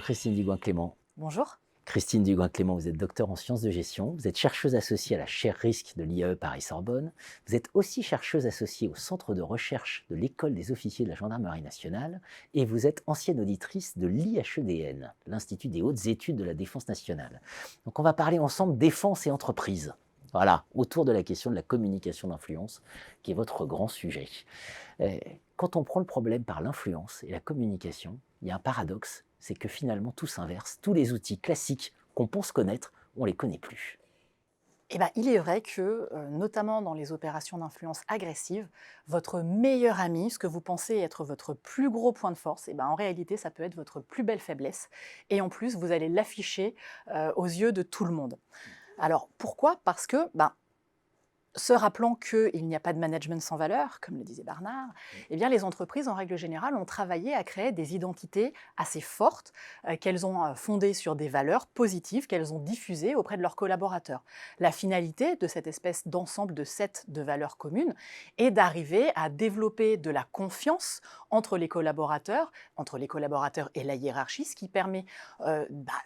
Christine Dugouin-Clément. Bonjour. Christine Dugouin-Clément, vous êtes docteur en sciences de gestion, vous êtes chercheuse associée à la chaire risque de l'IAE Paris-Sorbonne, vous êtes aussi chercheuse associée au centre de recherche de l'école des officiers de la gendarmerie nationale et vous êtes ancienne auditrice de l'IHEDN, l'Institut des hautes études de la défense nationale. Donc on va parler ensemble défense et entreprise. Voilà, autour de la question de la communication d'influence, qui est votre grand sujet. Quand on prend le problème par l'influence et la communication, il y a un paradoxe, c'est que finalement tout s'inverse. Tous les outils classiques qu'on pense connaître, on ne les connaît plus. Il est vrai que, notamment dans les opérations d'influence agressive, votre meilleur ami, ce que vous pensez être votre plus gros point de force, en réalité, ça peut être votre plus belle faiblesse. Et en plus, vous allez l'afficher aux yeux de tout le monde. Alors, pourquoi ? Parce que, se rappelant qu'il n'y a pas de management sans valeur, comme le disait Bernard, les entreprises, en règle générale, ont travaillé à créer des identités assez fortes qu'elles ont fondées sur des valeurs positives qu'elles ont diffusées auprès de leurs collaborateurs. La finalité de cette espèce d'ensemble de sets de valeurs communes est d'arriver à développer de la confiance entre les collaborateurs et la hiérarchie, ce qui permet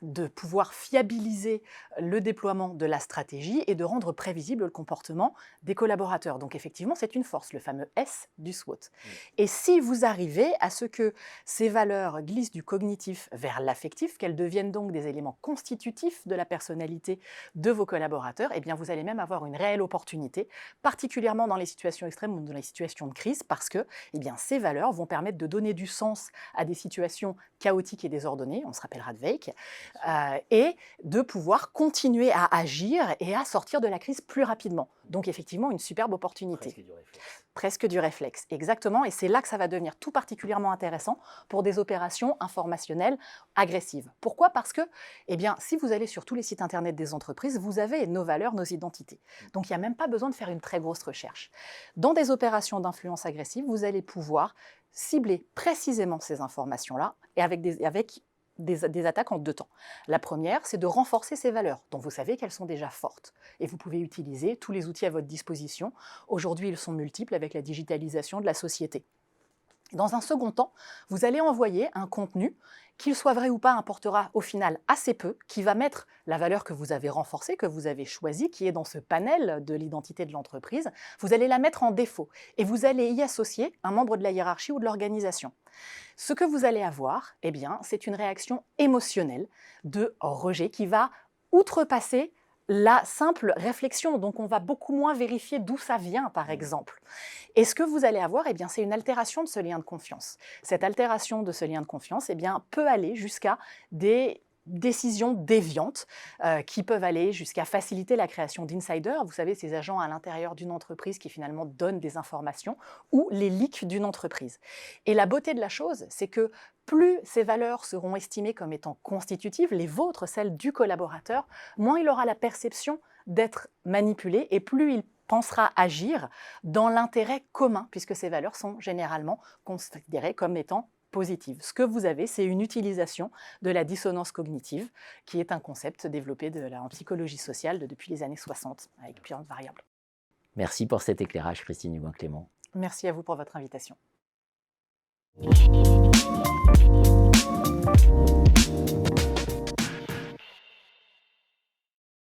de pouvoir fiabiliser le déploiement de la stratégie et de rendre prévisible le comportement des collaborateurs. Donc effectivement, c'est une force, le fameux S du SWOT. Et si vous arrivez à ce que ces valeurs glissent du cognitif vers l'affectif, qu'elles deviennent donc des éléments constitutifs de la personnalité de vos collaborateurs, vous allez même avoir une réelle opportunité, particulièrement dans les situations extrêmes ou dans les situations de crise, parce que ces valeurs vont permettre de donner du sens à des situations chaotiques et désordonnées, on se rappellera de Weyck, et de pouvoir continuer à agir et à sortir de la crise plus rapidement. Donc effectivement, une superbe opportunité. Presque du réflexe, exactement. Et c'est là que ça va devenir tout particulièrement intéressant pour des opérations informationnelles agressives. Pourquoi ? Parce que, si vous allez sur tous les sites internet des entreprises, vous avez nos valeurs, nos identités. Donc il n'y a même pas besoin de faire une très grosse recherche. Dans des opérations d'influence agressive, vous allez pouvoir cibler précisément ces informations-là et avec des attaques en deux temps. La première, c'est de renforcer ces valeurs, dont vous savez qu'elles sont déjà fortes. Et vous pouvez utiliser tous les outils à votre disposition. Aujourd'hui, ils sont multiples avec la digitalisation de la société. Dans un second temps, vous allez envoyer un contenu, qu'il soit vrai ou pas, importera au final assez peu, qui va mettre la valeur que vous avez renforcée, que vous avez choisie, qui est dans ce panel de l'identité de l'entreprise, vous allez la mettre en défaut et vous allez y associer un membre de la hiérarchie ou de l'organisation. Ce que vous allez avoir, c'est une réaction émotionnelle de rejet qui va outrepasser la simple réflexion. Donc on va beaucoup moins vérifier d'où ça vient, par exemple. Et ce que vous allez avoir, c'est une altération de ce lien de confiance. Cette altération de ce lien de confiance peut aller jusqu'à des décisions déviantes qui peuvent aller jusqu'à faciliter la création d'insiders, vous savez, ces agents à l'intérieur d'une entreprise qui finalement donnent des informations, ou les leaks d'une entreprise. Et la beauté de la chose, c'est que plus ces valeurs seront estimées comme étant constitutives, les vôtres, celles du collaborateur, moins il aura la perception d'être manipulé et plus il pensera agir dans l'intérêt commun, puisque ces valeurs sont généralement considérées comme étant positive. Ce que vous avez, c'est une utilisation de la dissonance cognitive, qui est un concept développé en psychologie sociale depuis les années 60, avec plusieurs variables. Merci pour cet éclairage, Christine Dugouin-Clément. Merci à vous pour votre invitation.